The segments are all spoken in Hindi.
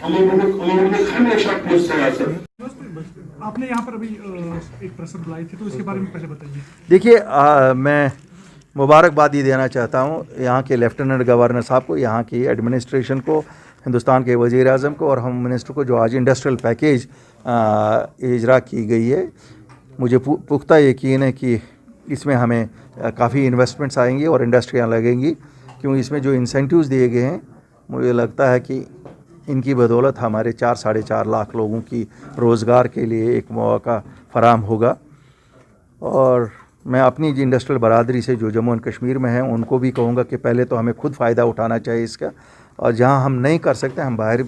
आपने यहाँ पर अभी एक प्रश्न बुलाई थी, तो इसके बारे में पहले बताइए। देखिए, मैं मुबारकबादी देना चाहता हूँ यहाँ के लेफ्टिनेंट गवर्नर साहब को, यहाँ की एडमिनिस्ट्रेशन को, हिंदुस्तान के वज़ीर आज़म को और होम मिनिस्टर को, जो आज इंडस्ट्रियल पैकेज इजरा की गई है। मुझे पुख्ता यकीन है कि इसमें हमें काफ़ी इन्वेस्टमेंट्स आएंगी और इंडस्ट्रियाँ लगेंगी, क्योंकि इसमें जो इंसेंटिव्स दिए गए हैं, मुझे लगता है कि इनकी बदौलत हमारे 4-4.5 लाख लोगों की रोज़गार के लिए एक मौका फराहम होगा। और मैं अपनी इंडस्ट्रियल बरादरी से जो जम्मू एंड कश्मीर में हैं उनको भी कहूँगा कि पहले तो हमें खुद फ़ायदा उठाना चाहिए इसका, और जहाँ हम नहीं कर सकते, हम बाहर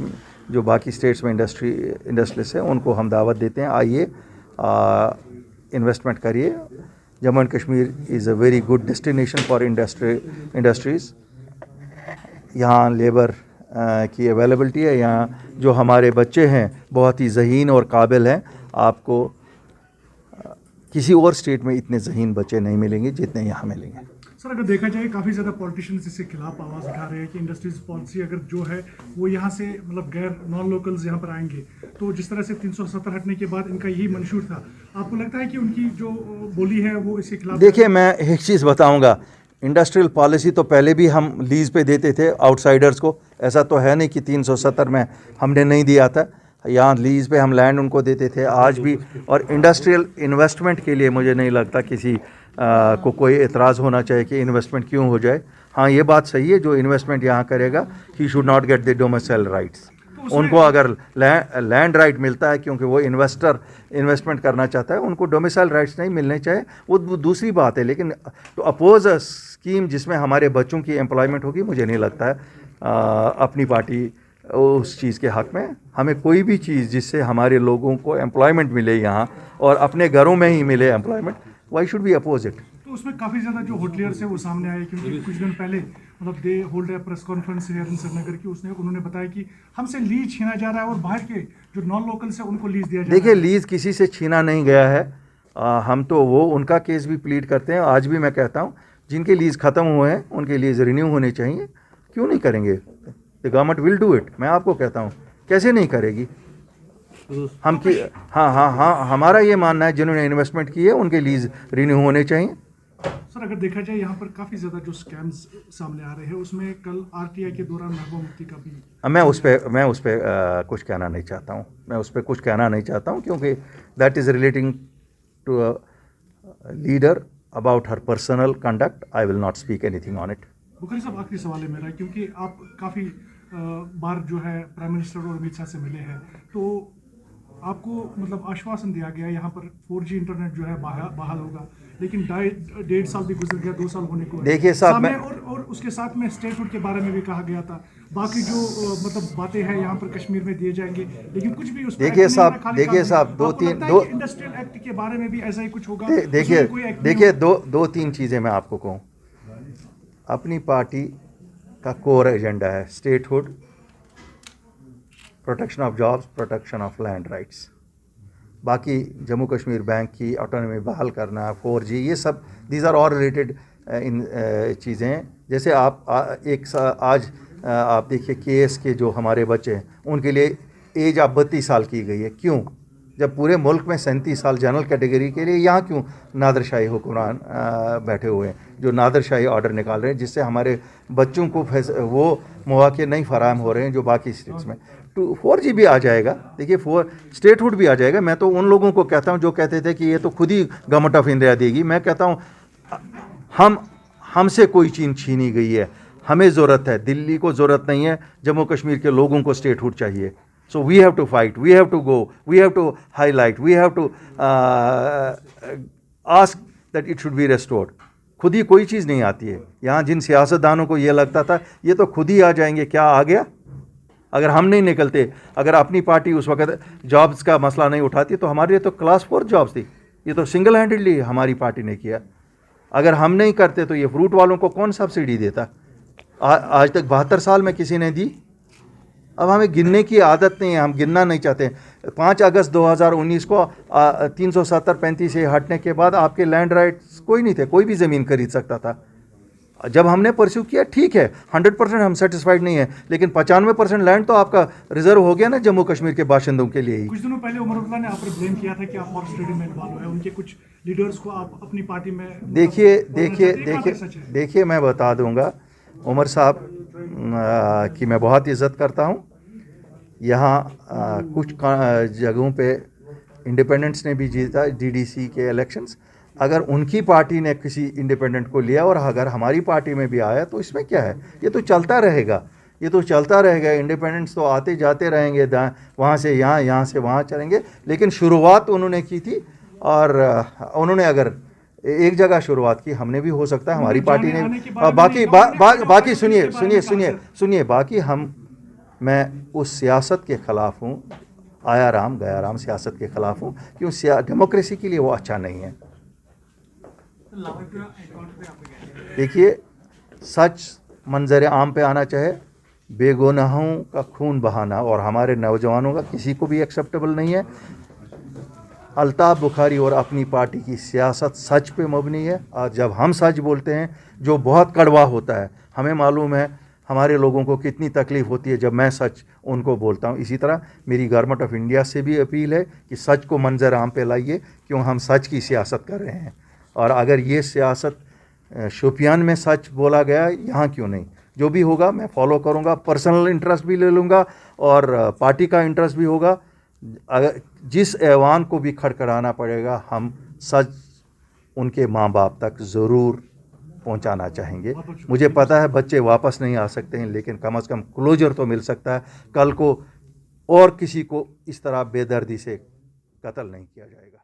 जो बाकी स्टेट्स में इंडस्ट्रियलिस्ट हैं उनको हम दावत देते हैं, आइए इन्वेस्टमेंट करिए। Jammu and Kashmir is a very good destination for industries. यहाँ लेबर की अवेलेबिलिटी है, यहाँ जो हमारे बच्चे हैं बहुत ही ज़हीन और काबिल हैं। आपको किसी और स्टेट में इतने ज़हीन बच्चे नहीं मिलेंगे जितने यहाँ मिलेंगे। सर, अगर देखा जाए काफ़ी ज़्यादा पॉलिटिशियंस इसके खिलाफ आवाज़ उठा रहे हैं कि इंडस्ट्रीज पॉलिसी अगर जो है वो यहाँ से मतलब गैर नॉन लोकल्स यहाँ पर आएंगे, तो जिस तरह से 370 हटने के बाद इनका यही मंशूर था, आपको लगता है कि उनकी जो बोली है वो इसके खिलाफ? देखिए, मैं एक चीज़ बताऊँगा, इंडस्ट्रियल पॉलिसी तो पहले भी हम लीज़ पे देते थे आउटसाइडर्स को, ऐसा तो है नहीं कि 370 में हमने नहीं दिया था। यहाँ लीज़ पे हम लैंड उनको देते थे आज भी। और इंडस्ट्रियल इन्वेस्टमेंट के लिए मुझे नहीं लगता किसी को कोई एतराज़ होना चाहिए कि इन्वेस्टमेंट क्यों हो जाए। हाँ, ये बात सही है, जो इन्वेस्टमेंट यहाँ करेगा he should not get the domicile rights. उनको अगर लैंड राइट मिलता है क्योंकि वो इन्वेस्टर इन्वेस्टमेंट करना चाहता है, उनको डोमिसाइल राइट्स नहीं मिलने चाहिए, वो दूसरी बात है। लेकिन तो अपोज अ स्कीम जिसमें हमारे बच्चों की एम्प्लॉयमेंट होगी, मुझे नहीं लगता है अपनी पार्टी उस चीज़ के हक़ में। हमें कोई भी चीज़ जिससे हमारे लोगों को एम्प्लॉयमेंट मिले यहाँ और अपने घरों में ही मिले employment, why should be oppose it. तो उसमें काफ़ी ज़्यादा जो होटलियर्स है वो सामने आए, क्योंकि कुछ दिन पहले मतलब दे होल्ड है press conference here in Srinagar की, उन्होंने बताया कि हमसे लीज छीना जा रहा है और बाहर के जो नॉन लोकल्स है उनको लीज दिया जा रहा है। देखिए, लीज किसी से छीना नहीं गया है। हम तो वो उनका केस भी प्लीड करते हैं। आज भी मैं कहता हूँ, जिनके लीज ख़त्म हुए हैं उनके लीज रिन्यू होने चाहिए। क्यों नहीं करेंगे? The government will do it. मैं आपको कहता हूँ, कैसे नहीं करेगी? हम की हाँ, हमारा ये मानना है जिन्होंने इन्वेस्टमेंट की है उनके लीज रिन्यू होने चाहिए। सर, अगर देखा जाए यहाँ पर काफ़ी ज़्यादा जो स्कैम्स सामने आ रहे हैं, उसमें कल आरटीआई के दौरान महबूबा मुफ्ती का भी, मैं उस पर कुछ कहना नहीं चाहता हूँ। क्योंकि that is relating to a leader about her personal conduct. I will not speak anything on it. Bukhari साहब, आखिरी सवाल है मेरा, क्योंकि आप काफ़ी बार जो है प्राइम मिनिस्टर और अमित शाह से मिले हैं, तो आपको मतलब आश्वासन दिया गया यहाँ पर 4G इंटरनेट जो है बहाल होगा, लेकिन 1.5 साल भी गुजर गया, 2 साल होने को। देखिए साहब, और उसके साथ में स्टेटहुड के बारे में भी कहा गया था, बाकी जो मतलब बातें हैं यहाँ पर कश्मीर में दिए जाएंगे, लेकिन कुछ भी उस पर देखिए साहब, दो इंडस्ट्रियल एक्ट के बारे में भी ऐसा ही कुछ होगा। देखिए, दो तीन चीज़ें मैं आपको कहूँ। अपनी पार्टी का कोर एजेंडा है statehood, protection of jobs, protection of land rights. बाकी जम्मू कश्मीर बैंक की ऑटोनॉमी बहाल करना, 4G, ये सब दीज आर ऑल रिलेटेड इन चीज़ें। जैसे आज आप देखिए केएस के जो हमारे बच्चे हैं उनके लिए एज अब 32 साल की गई है। क्यों? जब पूरे मुल्क में 37 साल जनरल कैटेगरी के लिए, यहाँ क्यों नादरशाही हुक्मरान बैठे हुए हैं जो नादरशाही ऑर्डर निकाल रहे हैं, जिससे हमारे बच्चों को वो मौके नहीं फराहम हो रहे हैं जो बाकी स्टेट्स में। 4G भी आ जाएगा। देखिए, स्टेटहुड भी आ जाएगा। मैं तो उन लोगों को कहता हूं जो कहते थे कि ये तो खुद ही गवर्नमेंट ऑफ इंडिया देगी। मैं कहता हूं हमसे कोई चीज़ छीनी गई है। हमें ज़रूरत है, दिल्ली को ज़रूरत नहीं है, जम्मू कश्मीर के लोगों को स्टेटहुड चाहिए। So we have to fight, we have to go, we have to highlight, we have to ask that it should be restored. खुद ही कोई चीज़ नहीं आती है। यहाँ जिन सियासतदानों को ये लगता था ये तो खुद ही आ जाएंगे, क्या आ गया? अगर हम नहीं निकलते, अगर अपनी पार्टी उस वक्त जॉब्स का मसला नहीं उठाती, तो हमारे लिए तो क्लास 4 जॉब्स थी। ये तो सिंगल हैंडेडली हमारी पार्टी ने किया। अगर हम नहीं करते तो ये फ्रूट वालों को कौन सब्सिडी देता? आज तक 72 साल में किसी ने दी। अब हमें गिनने की आदत नहीं है, हम गिनना नहीं चाहते। 5 अगस्त 2019 को 370-35 से हटने के बाद आपके लैंड राइट्स कोई नहीं थे, कोई भी ज़मीन खरीद सकता था। जब हमने परस्यू किया ठीक है, 100% हम सेटिस्फाइड नहीं है, लेकिन 95% लैंड तो आपका रिजर्व हो गया ना जम्मू कश्मीर के बाशिंदों के लिए ही। कुछ दिनों पहले उमर अब्दुल्ला ने आप पर ब्लेम किया था कि आप हॉर्स ट्रेडिंग में इन्वॉल्व है, उनके कुछ लीडर्स को आप अपनी पार्टी में देखिए मैं बता दूंगा, उमर साहब की मैं बहुत इज़्ज़त करता हूँ। यहाँ कुछ जगहों पे इंडिपेंडेंट्स ने भी जीता डीडीसी के इलेक्शंस। अगर उनकी पार्टी ने किसी इंडिपेंडेंट को लिया और अगर हमारी पार्टी में भी आया तो इसमें क्या है, ये तो चलता रहेगा, ये तो चलता रहेगा। इंडिपेंडेंट्स तो आते जाते रहेंगे, वहाँ से यहाँ, यहाँ से वहाँ चलेंगे, लेकिन शुरुआत उन्होंने की थी और उन्होंने अगर एक जगह शुरुआत की, हमने भी हो सकता है हमारी पार्टी ने बाकी सुनिए बाकी मैं उस सियासत के ख़िलाफ़ हूँ, आया राम गया राम सियासत के ख़िलाफ़ हूँ, क्यों डेमोक्रेसी के लिए वो अच्छा नहीं है। देखिए, सच मंजर आम पे आना चाहे, बेगुनाहों का खून बहाना और हमारे नौजवानों का किसी को भी एक्सेप्टेबल नहीं है। अल्ताफ़ बुखारी और अपनी पार्टी की सियासत सच पे मबनी है, और जब हम सच बोलते हैं जो बहुत कड़वा होता है, हमें मालूम है हमारे लोगों को कितनी तकलीफ़ होती है जब मैं सच उनको बोलता हूँ। इसी तरह मेरी गवर्नमेंट ऑफ इंडिया से भी अपील है कि सच को मंजर आम पे लाइए, क्यों हम सच की सियासत कर रहे हैं। और अगर ये सियासत शोपियान में सच बोला गया, यहाँ क्यों नहीं, जो भी होगा मैं फॉलो करूँगा, पर्सनल इंटरेस्ट भी ले लूँगा और पार्टी का इंटरेस्ट भी होगा। अगर जिस ऐवान को भी खड़खड़ाना पड़ेगा, हम सच उनके माँ बाप तक ज़रूर पहुंचाना चाहेंगे। मुझे पता है बच्चे वापस नहीं आ सकते हैं, लेकिन कम से कम क्लोजर तो मिल सकता है, कल को और किसी को इस तरह बेदर्दी से कत्ल नहीं किया जाएगा।